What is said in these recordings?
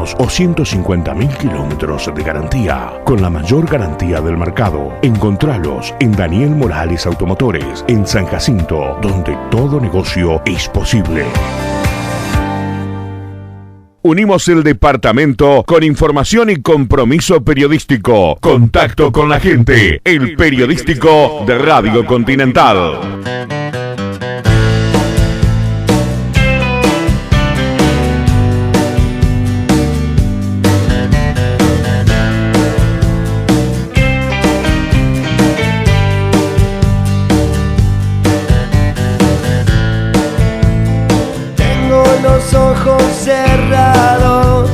años o 150.000 kilómetros de garantía, con la mayor garantía del mercado. Encontralos en Daniel Morales Automotores, en San Jacinto, donde todo negocio es posible. Unimos el departamento con información y compromiso periodístico. Contacto con la gente. El periodístico de Radio Continental. Tengo los ojos cerrados,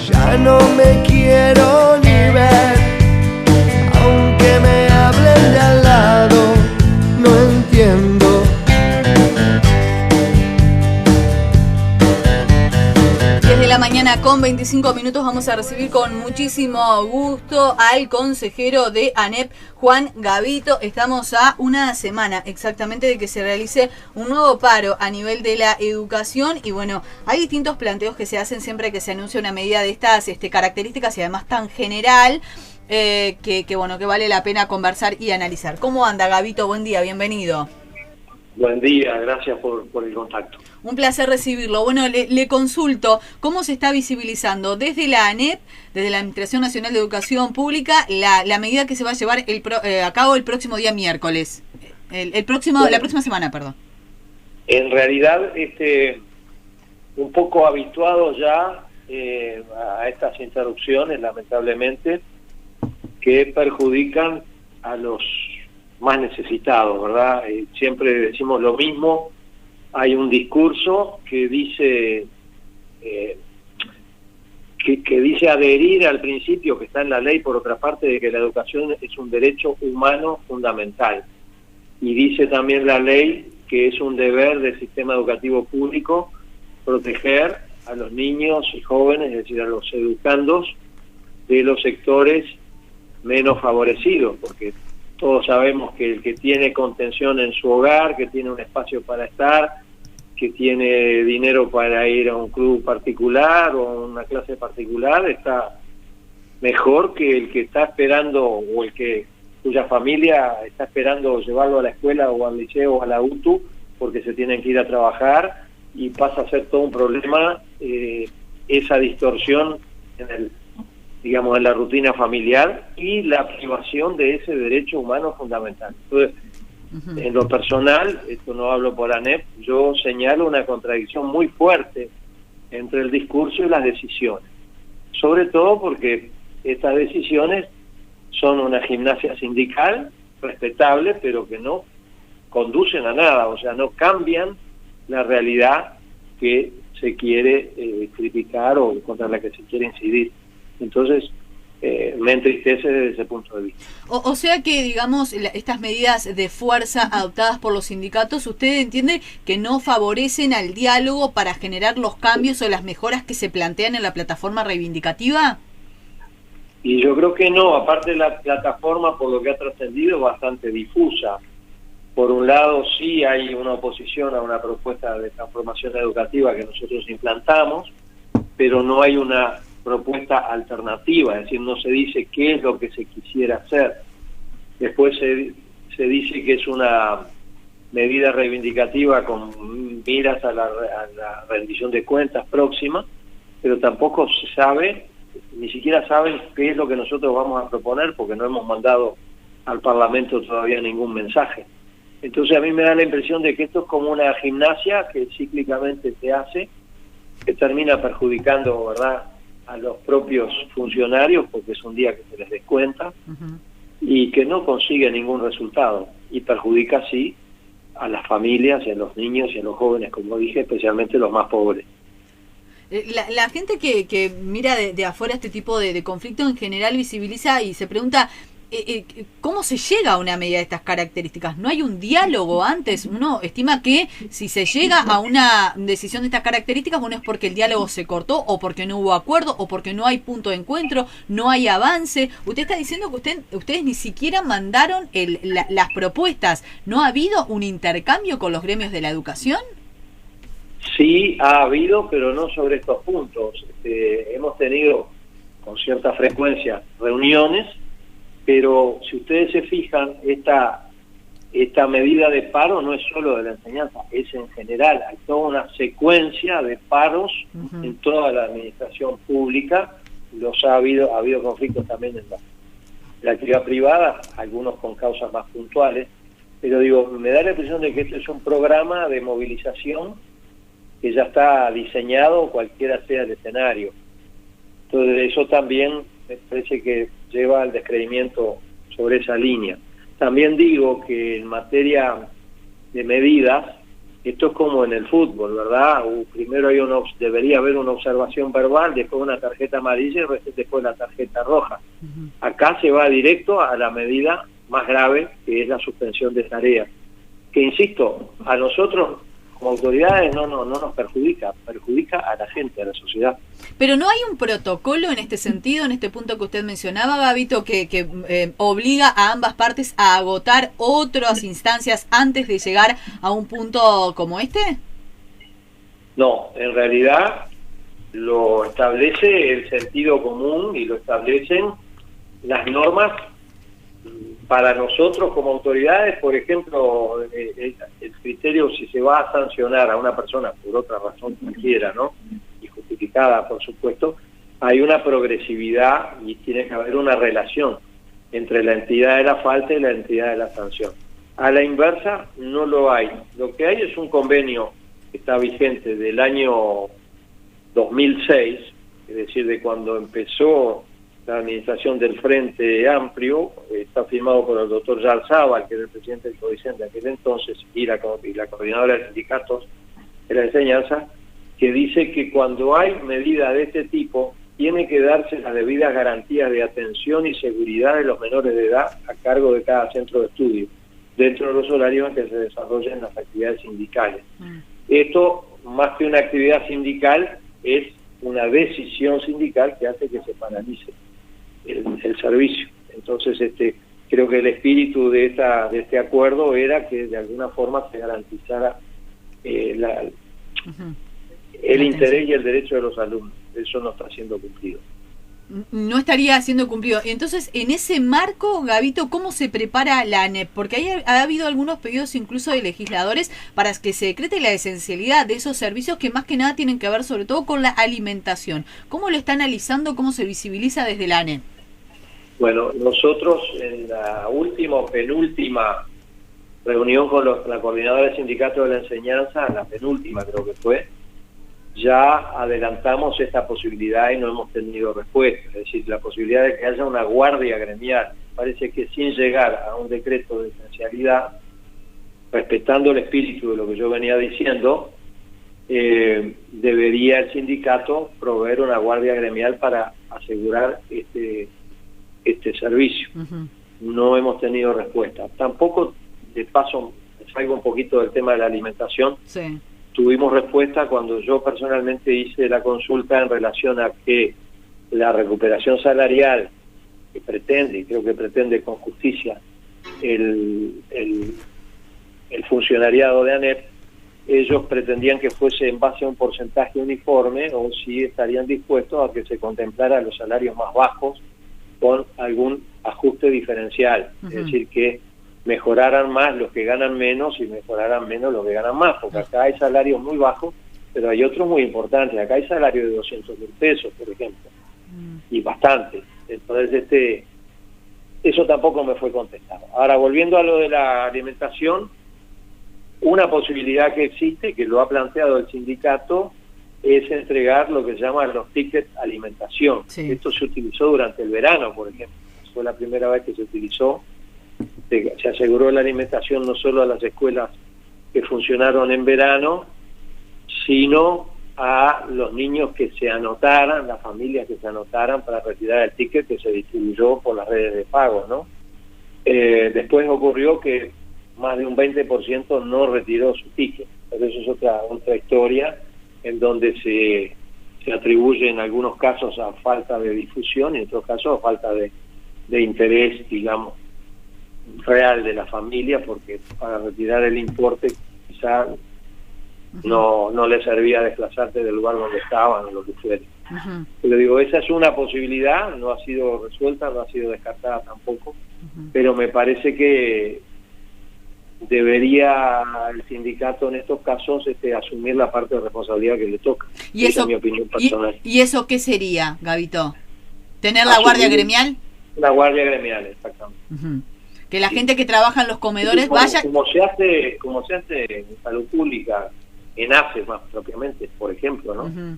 ya no me quiero ni ver, aunque me hablen de al lado, no entiendo. Desde la mañana con 25 minutos vamos a recibir con muchísimo gusto al consejero de ANEP, Juan Gavito. Estamos a una semana exactamente de que se realice un nuevo paro a nivel de la educación y bueno, hay distintos planteos que se hacen siempre que se anuncia una medida de estas características y además tan general que vale la pena conversar y analizar. ¿Cómo anda, Gavito? Buen día, bienvenido. Buen día, gracias por el contacto. Un placer recibirlo. Bueno, le consulto, ¿cómo se está visibilizando desde la ANEP, desde la Administración Nacional de Educación Pública, la medida que se va a llevar a cabo el próximo día miércoles? La próxima semana, perdón. En realidad, un poco habituados ya a estas interrupciones, lamentablemente, que perjudican a los más necesitados, ¿verdad? Siempre decimos lo mismo. Hay un discurso que dice que dice adherir al principio que está en la ley, por otra parte, de que la educación es un derecho humano fundamental. Y dice también la ley que es un deber del sistema educativo público proteger a los niños y jóvenes, es decir, a los educandos de los sectores menos favorecidos, porque todos sabemos que el que tiene contención en su hogar, que tiene un espacio para estar, que tiene dinero para ir a un club particular o a una clase particular, está mejor que el que está esperando, o cuya familia está esperando llevarlo a la escuela o al liceo o a la UTU, porque se tienen que ir a trabajar, y pasa a ser todo un problema esa distorsión en la rutina familiar y la privación de ese derecho humano fundamental. Entonces, en lo personal, esto no hablo por ANEP, yo señalo una contradicción muy fuerte entre el discurso y las decisiones. Sobre todo porque estas decisiones son una gimnasia sindical respetable, pero que no conducen a nada, o sea, no cambian la realidad que se quiere criticar o contra la que se quiere incidir. Entonces, me entristece desde ese punto de vista. O sea que, digamos, estas medidas de fuerza adoptadas por los sindicatos, ¿usted entiende que no favorecen al diálogo para generar los cambios o las mejoras que se plantean en la plataforma reivindicativa? Y yo creo que no, aparte la plataforma, por lo que ha trascendido, es bastante difusa. Por un lado, sí hay una oposición a una propuesta de transformación educativa que nosotros implantamos, pero no hay una propuesta alternativa, es decir, no se dice qué es lo que se quisiera hacer. Después se dice que es una medida reivindicativa con miras a la rendición de cuentas próxima, pero tampoco se sabe, ni siquiera saben qué es lo que nosotros vamos a proponer, porque no hemos mandado al Parlamento todavía ningún mensaje. Entonces a mí me da la impresión de que esto es como una gimnasia que cíclicamente se hace, que termina perjudicando, ¿verdad?, a los propios funcionarios, porque es un día que se les descuenta, y que no consigue ningún resultado, y perjudica así a las familias, y a los niños y a los jóvenes, como dije, especialmente los más pobres. La gente que mira de afuera este tipo de conflicto en general visibiliza y se pregunta ¿cómo se llega a una medida de estas características? ¿No hay un diálogo antes? Uno estima que si se llega a una decisión de estas características, bueno, es porque el diálogo se cortó, o porque no hubo acuerdo, o porque no hay punto de encuentro, no hay avance. Usted está diciendo que ustedes ni siquiera mandaron las propuestas. ¿No ha habido un intercambio con los gremios de la educación? Sí, ha habido, pero no sobre estos puntos. Hemos tenido con cierta frecuencia reuniones, pero si ustedes se fijan, esta medida de paro no es solo de la enseñanza, es en general. Hay toda una secuencia de paros en toda la administración pública. Ha habido conflictos también en la actividad privada, algunos con causas más puntuales, pero digo, me da la impresión de que este es un programa de movilización que ya está diseñado, cualquiera sea el escenario. Entonces eso también me parece que lleva al descreimiento sobre esa línea. También digo que en materia de medidas, esto es como en el fútbol, ¿verdad? Primero debería haber una observación verbal, después una tarjeta amarilla y después la tarjeta roja. Acá se va directo a la medida más grave, que es la suspensión de tareas. Que insisto, a nosotros como autoridades no nos perjudica a la gente, a la sociedad. Pero no hay un protocolo en este sentido, en este punto que usted mencionaba, Gabito, que obliga a ambas partes a agotar otras instancias antes de llegar a un punto como este. No, en realidad lo establece el sentido común y lo establecen las normas. Para nosotros como autoridades, por ejemplo, el criterio si se va a sancionar a una persona por otra razón cualquiera, ¿no? Y justificada, por supuesto, hay una progresividad y tiene que haber una relación entre la entidad de la falta y la entidad de la sanción. A la inversa no lo hay. Lo que hay es un convenio que está vigente del año 2006, es decir, de cuando empezó la administración del Frente Amplio, está firmado por el doctor Yarzábal, que era el presidente del CODICEN de aquel entonces, y la coordinadora de sindicatos de la enseñanza, que dice que cuando hay medidas de este tipo, tiene que darse las debidas garantías de atención y seguridad de los menores de edad a cargo de cada centro de estudio, dentro de los horarios en que se desarrollen las actividades sindicales. Esto, más que una actividad sindical, es una decisión sindical que hace que se paralice el servicio. Entonces creo que el espíritu de este acuerdo era que de alguna forma se garantizara el interés y el derecho de los alumnos. Eso no está siendo cumplido. No estaría siendo cumplido. Entonces, en ese marco, Gabito, ¿cómo se prepara la ANEP? Porque ha habido algunos pedidos incluso de legisladores para que se decrete la esencialidad de esos servicios que más que nada tienen que ver sobre todo con la alimentación. ¿Cómo lo está analizando? ¿Cómo se visibiliza desde la ANEP? Bueno, nosotros en la penúltima reunión con la coordinadora del sindicato de la enseñanza, la penúltima creo que fue, ya adelantamos esta posibilidad y no hemos tenido respuesta. Es decir, la posibilidad de que haya una guardia gremial. Parece que sin llegar a un decreto de esencialidad, respetando el espíritu de lo que yo venía diciendo, debería el sindicato proveer una guardia gremial para asegurar este servicio. No hemos tenido respuesta. Tampoco, de paso, salgo un poquito del tema de la alimentación. Sí. Tuvimos respuesta cuando yo personalmente hice la consulta en relación a que la recuperación salarial que pretende, y creo que pretende con justicia, el funcionariado de ANEP, ellos pretendían que fuese en base a un porcentaje uniforme o si estarían dispuestos a que se contemplara los salarios más bajos con algún ajuste diferencial, es decir, que mejoraran más los que ganan menos y mejoraran menos los que ganan más, porque acá hay salarios muy bajos, pero hay otros muy importantes. Acá hay salarios de 200.000 pesos, por ejemplo, y bastante. Entonces, eso tampoco me fue contestado. Ahora, volviendo a lo de la alimentación, una posibilidad que existe, que lo ha planteado el sindicato, es entregar lo que se llama los tickets alimentación. Sí. Esto se utilizó durante el verano, por ejemplo. Fue la primera vez que se utilizó. Se aseguró la alimentación no solo a las escuelas que funcionaron en verano, sino a los niños que se anotaran, las familias que se anotaran para retirar el ticket que se distribuyó por las redes de pago, ¿no? Después ocurrió que más de un 20% no retiró su ticket. Pero eso es otra historia en donde se atribuye en algunos casos a falta de difusión y en otros casos a falta de interés, digamos, real de la familia, porque para retirar el importe quizá no le servía desplazarte del lugar donde estaban o lo que fuera. Pero digo, esa es una posibilidad, no ha sido resuelta, no ha sido descartada tampoco, pero me parece que debería el sindicato en estos casos asumir la parte de responsabilidad que le toca. ¿Y eso, esa es mi opinión personal. ¿Y eso qué sería, Gabito? ¿Tener la guardia gremial? La guardia gremial, exactamente. Que la gente que trabaja en los comedores vaya... Como se hace en salud pública, en AFE más propiamente, por ejemplo, ¿no?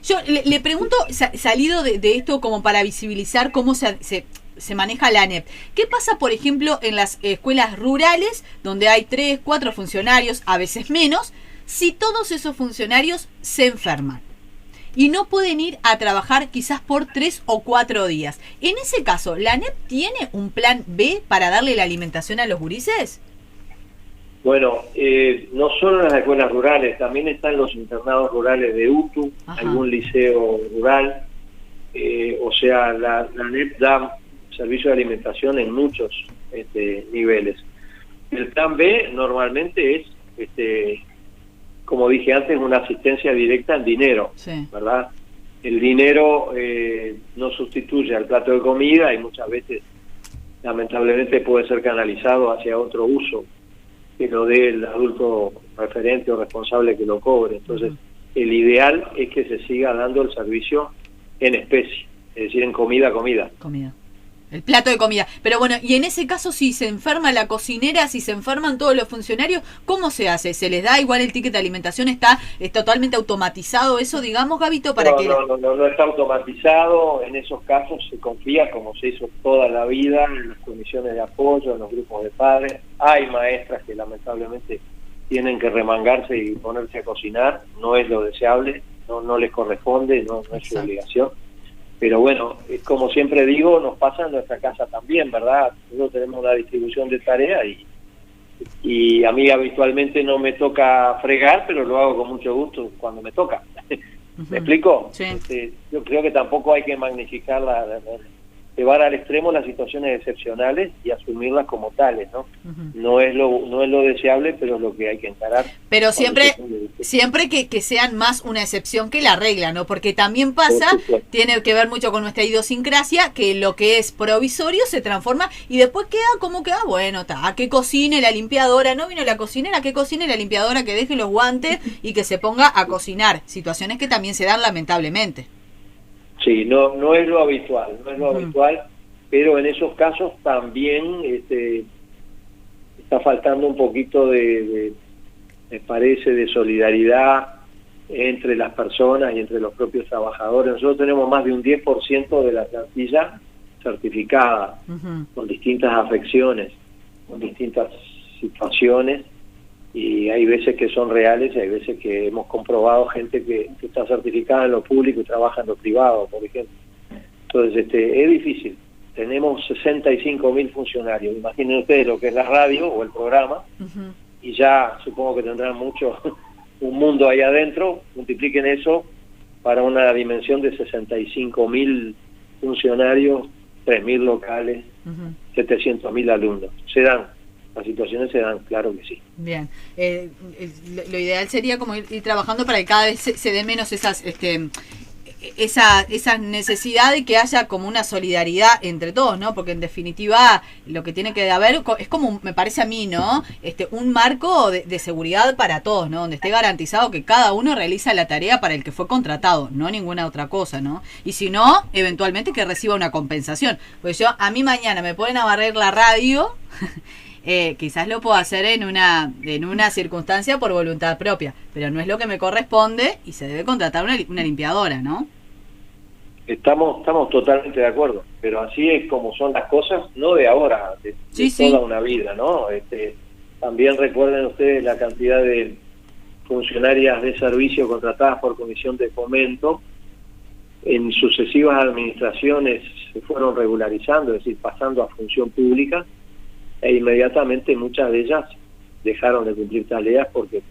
Yo le pregunto, salido de esto como para visibilizar cómo se maneja la ANEP. ¿Qué pasa, por ejemplo, en las escuelas rurales, donde hay 3, 4 funcionarios, a veces menos, si todos esos funcionarios se enferman y no pueden ir a trabajar quizás por 3 o 4 días? En ese caso, ¿la ANEP tiene un plan B para darle la alimentación a los gurises? Bueno, no solo en las escuelas rurales, también están los internados rurales de UTU, algún liceo rural, o sea, la ANEP da servicio de alimentación en muchos niveles. El plan B normalmente es, como dije antes, una asistencia directa en dinero, ¿verdad? El dinero no sustituye al plato de comida y muchas veces, lamentablemente, puede ser canalizado hacia otro uso que lo dé el adulto referente o responsable que lo cobre. Entonces, el ideal es que se siga dando el servicio en especie, es decir, en comida. El plato de comida. Pero bueno, y en ese caso, si se enferma la cocinera, si se enferman todos los funcionarios, ¿cómo se hace? ¿Se les da igual el ticket de alimentación? ¿Está totalmente automatizado eso, digamos, Gabito? No está automatizado. En esos casos se confía, como se hizo toda la vida, en las comisiones de apoyo, en los grupos de padres. Hay maestras que lamentablemente tienen que remangarse y ponerse a cocinar. No es lo deseable, no les corresponde, no es su obligación. Pero bueno, como siempre digo, nos pasa en nuestra casa también, ¿verdad? Nosotros tenemos una distribución de tareas y a mí habitualmente no me toca fregar, pero lo hago con mucho gusto cuando me toca. ¿Me explico? Sí. Yo creo que tampoco hay que magnificar, llevar al extremo las situaciones excepcionales y asumirlas como tales, ¿no? No es lo deseable, pero es lo que hay que encarar. Pero siempre que sean más una excepción que la regla, ¿no? Porque también pasa, tiene que ver mucho con nuestra idiosincrasia, que lo que es provisorio se transforma y después queda como que, bueno, a que cocine la limpiadora, no vino la cocinera, que cocine la limpiadora, que deje los guantes y que se ponga a cocinar. Situaciones que también se dan lamentablemente. Sí, no es lo habitual, pero en esos casos también está faltando un poquito me parece, de solidaridad entre las personas y entre los propios trabajadores. Nosotros tenemos más de un 10% de la plantilla certificada, con distintas afecciones, con distintas situaciones, y hay veces que son reales y hay veces que hemos comprobado gente que está certificada en lo público y trabaja en lo privado, por ejemplo. Entonces es difícil. Tenemos 65.000 funcionarios, imaginen ustedes lo que es la radio o el programa, y ya supongo que tendrán un mundo ahí adentro. Multipliquen eso para una dimensión de 65.000 funcionarios, 3.000 locales, 700.000 alumnos. Las situaciones se dan, claro que sí. Bien. Lo ideal sería como ir trabajando para que cada vez se den menos esa necesidad de que haya como una solidaridad entre todos, ¿no? Porque en definitiva lo que tiene que haber es como, me parece a mí, ¿no? Un marco de seguridad para todos, ¿no? Donde esté garantizado que cada uno realiza la tarea para el que fue contratado, no ninguna otra cosa, ¿no? Y si no, eventualmente que reciba una compensación. Pues a mí mañana me ponen a barrer la radio... quizás lo puedo hacer en una circunstancia por voluntad propia, pero no es lo que me corresponde y se debe contratar una limpiadora, ¿no? Estamos totalmente de acuerdo, pero así es como son las cosas, no de ahora, de toda una vida, ¿no? También recuerden ustedes la cantidad de funcionarias de servicio contratadas por Comisión de Fomento. En sucesivas administraciones se fueron regularizando, es decir, pasando a función pública, e inmediatamente muchas de ellas dejaron de cumplir tareas porque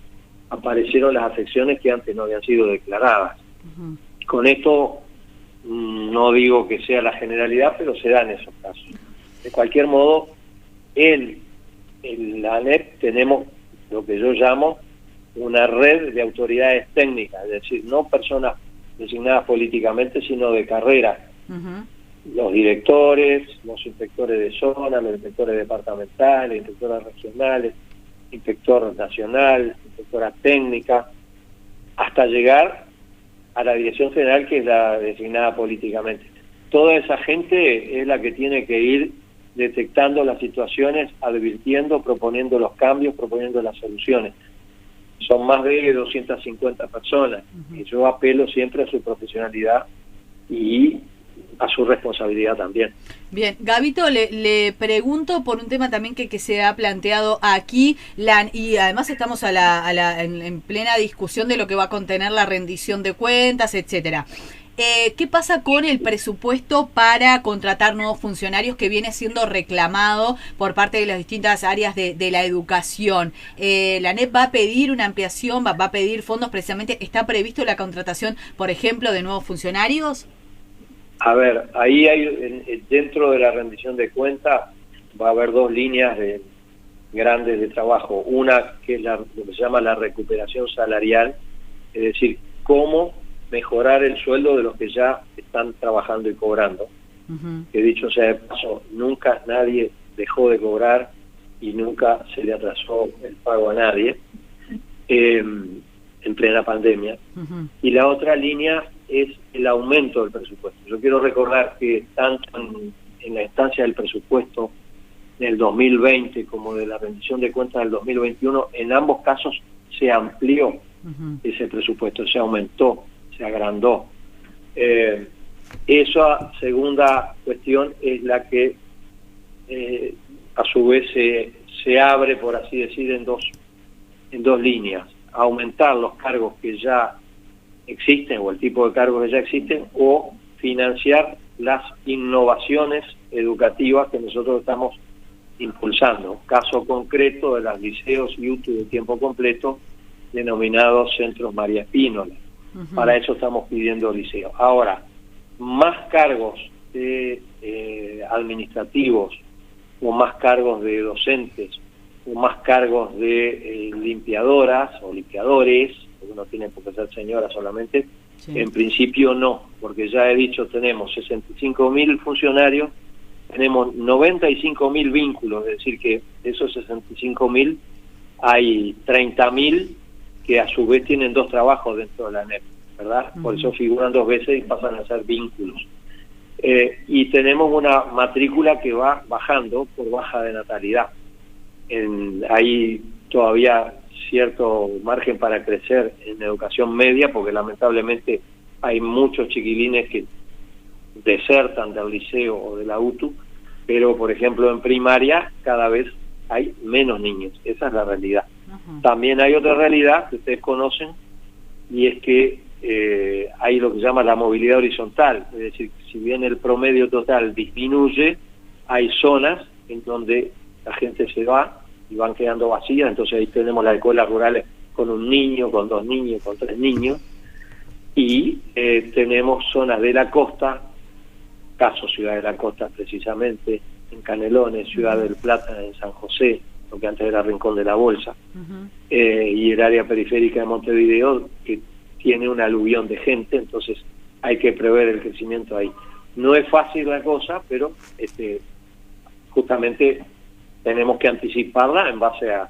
aparecieron las afecciones que antes no habían sido declaradas. Con esto no digo que sea la generalidad, pero se dan esos casos. De cualquier modo, en la ANEP tenemos lo que yo llamo una red de autoridades técnicas, es decir, no personas designadas políticamente, sino de carrera. Los directores, los inspectores de zona, los inspectores departamentales, inspectoras regionales, inspector nacional, inspectora técnica, hasta llegar a la dirección general, que es la designada políticamente. Toda esa gente es la que tiene que ir detectando las situaciones, advirtiendo, proponiendo los cambios, proponiendo las soluciones. Son más de 250 personas, y yo apelo siempre a su profesionalidad y a su responsabilidad también. Bien, Gabito, le pregunto por un tema también que se ha planteado aquí, y además estamos en plena discusión de lo que va a contener la rendición de cuentas, etcétera. ¿Qué pasa con el presupuesto para contratar nuevos funcionarios que viene siendo reclamado por parte de las distintas áreas de la educación? ¿La ANEP va a pedir una ampliación, va a pedir fondos precisamente? ¿Está previsto la contratación, por ejemplo, de nuevos funcionarios? A ver, ahí hay, dentro de la rendición de cuentas, va a haber dos líneas grandes de trabajo. Una que es lo que se llama la recuperación salarial, es decir, cómo mejorar el sueldo de los que ya están trabajando y cobrando. Que dicho sea de paso, nunca nadie dejó de cobrar y nunca se le atrasó el pago a nadie en plena pandemia. Y la otra línea es el aumento del presupuesto. Yo quiero recordar que tanto en la instancia del presupuesto del 2020 como de la rendición de cuentas del 2021, en ambos casos se amplió ese presupuesto, se aumentó, se agrandó. Esa segunda cuestión es la que a su vez se abre, por así decir, en dos líneas: aumentar los cargos que ya existen o el tipo de cargos que ya existen, o financiar las innovaciones educativas que nosotros estamos impulsando. Caso concreto de los liceos y UTU de tiempo completo, denominados Centros María Espínola. Para eso estamos pidiendo liceos. Ahora, más cargos administrativos, o más cargos de docentes, o más cargos de limpiadoras o limpiadores, porque no tienen por qué ser señoras solamente, en principio no, porque ya he dicho, tenemos 65.000 funcionarios, tenemos 95.000 vínculos, es decir que de esos 65.000 hay 30.000 que a su vez tienen dos trabajos dentro de la ANEP, ¿verdad? Por eso figuran dos veces y pasan a ser vínculos. Y tenemos una matrícula que va bajando por baja de natalidad. Hay todavía cierto margen para crecer en educación media, porque lamentablemente hay muchos chiquilines que desertan del liceo o de la UTU, pero por ejemplo en primaria cada vez hay menos niños. Esa es la realidad. También hay otra realidad que ustedes conocen, y es que hay lo que se llama la movilidad horizontal, es decir, si bien el promedio total disminuye, hay zonas en donde la gente se va y van quedando vacías. Entonces ahí tenemos las escuelas rurales con un niño, con dos niños, con tres niños, y tenemos zonas de la costa, caso Ciudad de la Costa precisamente, en Canelones, Ciudad del Plata, en San José, lo que antes era Rincón de la Bolsa, y el área periférica de Montevideo, que tiene un aluvión de gente, entonces hay que prever el crecimiento ahí. No es fácil la cosa, pero justamente tenemos que anticiparla en base a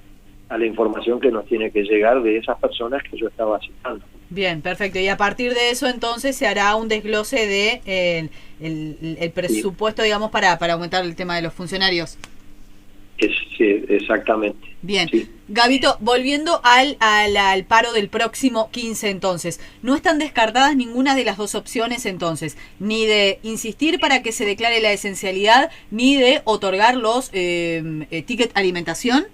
la información que nos tiene que llegar de esas personas que yo estaba citando. Bien, perfecto. Y a partir de eso entonces se hará un desglose de el presupuesto, digamos, para aumentar el tema de los funcionarios. Sí, exactamente. Bien. Sí. Gabito, volviendo al paro del próximo 15 entonces, ¿no están descartadas ninguna de las dos opciones entonces? Ni de insistir para que se declare la esencialidad, ni de otorgar los ticket alimentación.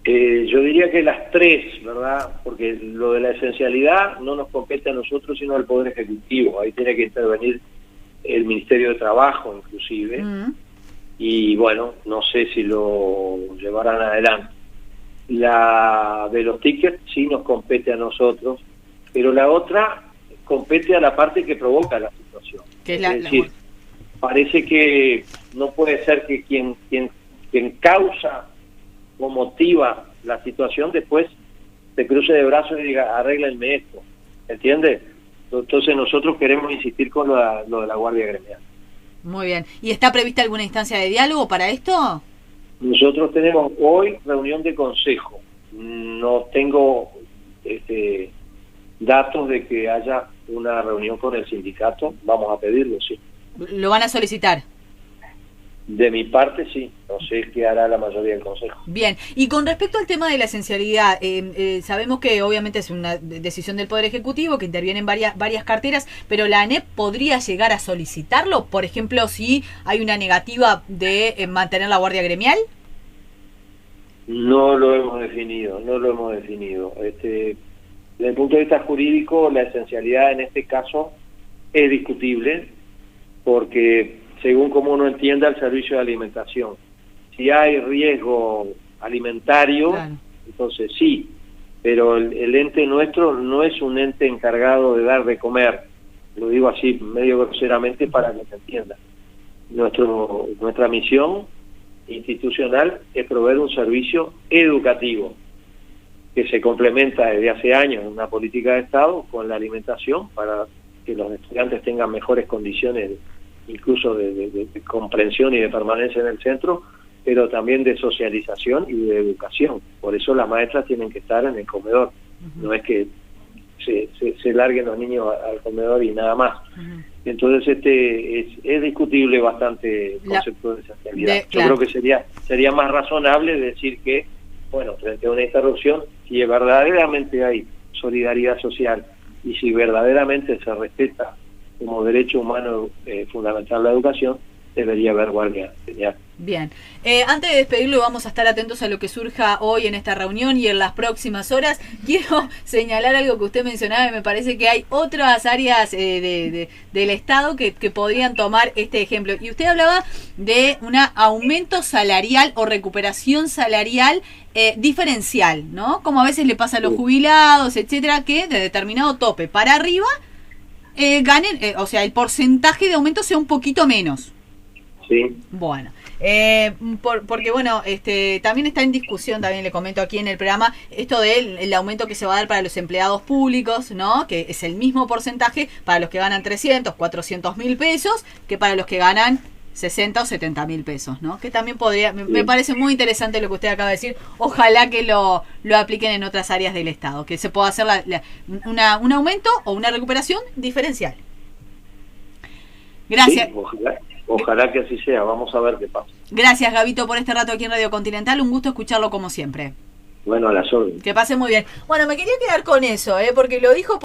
Yo diría que las tres, ¿verdad? Porque lo de la esencialidad no nos compete a nosotros, sino al Poder Ejecutivo. Ahí tiene que intervenir el Ministerio de Trabajo, inclusive. Y bueno, no sé si lo llevarán adelante. La de los tickets sí nos compete a nosotros, pero la otra compete a la parte que provoca la situación. Es decir, parece que no puede ser que quien causa o motiva la situación, después se cruce de brazos y diga, arréglenme esto, ¿entiendes? Entonces nosotros queremos insistir con lo de la Guardia Gremial. Muy bien. ¿Y está prevista alguna instancia de diálogo para esto? Nosotros tenemos hoy reunión de consejo. No tengo datos de que haya una reunión con el sindicato. Vamos a pedirlo, sí. ¿Lo van a solicitar? De mi parte, sí. No sé qué hará la mayoría del consejo. Bien. Y con respecto al tema de la esencialidad, sabemos que obviamente es una decisión del Poder Ejecutivo que interviene en varias carteras, pero la ANEP podría llegar a solicitarlo, por ejemplo, si hay una negativa de mantener la guardia gremial. No lo hemos definido. Desde el punto de vista jurídico, la esencialidad en este caso es discutible, porque según como uno entienda el servicio de alimentación, si hay riesgo alimentario, claro, entonces sí, pero el ente nuestro no es un ente encargado de dar de comer, lo digo así medio groseramente para que se entienda. Nuestra misión institucional es proveer un servicio educativo que se complementa desde hace años en una política de Estado con la alimentación para que los estudiantes tengan mejores condiciones, incluso de comprensión y de permanencia en el centro, pero también de socialización y de educación. Por eso las maestras tienen que estar en el comedor. No es que se larguen los niños al comedor y nada más. Entonces es discutible bastante el concepto de esencialidad. Yo creo que sería más razonable decir que, bueno, frente a una interrupción, si verdaderamente hay solidaridad social y si verdaderamente se respeta como derecho humano fundamental la educación, debería haber guardia gremial. Bien. Antes de despedirlo, vamos a estar atentos a lo que surja hoy en esta reunión y en las próximas horas. Quiero señalar algo que usted mencionaba y me parece que hay otras áreas del Estado que podrían tomar este ejemplo. Y usted hablaba de un aumento salarial o recuperación salarial diferencial, ¿no? Como a veces le pasa a los jubilados, etcétera, que de determinado tope para arriba ganen, o sea, el porcentaje de aumento sea un poquito menos. Sí. Bueno, porque bueno, también está en discusión, también le comento aquí en el programa, esto del aumento que se va a dar para los empleados públicos, ¿no? Que es el mismo porcentaje para los que ganan 300, 400 mil pesos que para los que ganan 60 o 70 mil pesos, ¿no? Que también podría, me parece muy interesante lo que usted acaba de decir. Ojalá que lo apliquen en otras áreas del Estado, que se pueda hacer un aumento o una recuperación diferencial. Gracias. Sí, ojalá que así sea, vamos a ver qué pasa. Gracias, Gabito, por este rato aquí en Radio Continental, un gusto escucharlo como siempre. Bueno, a las órdenes. Que pase muy bien. Bueno, me quería quedar con eso, porque lo dijo...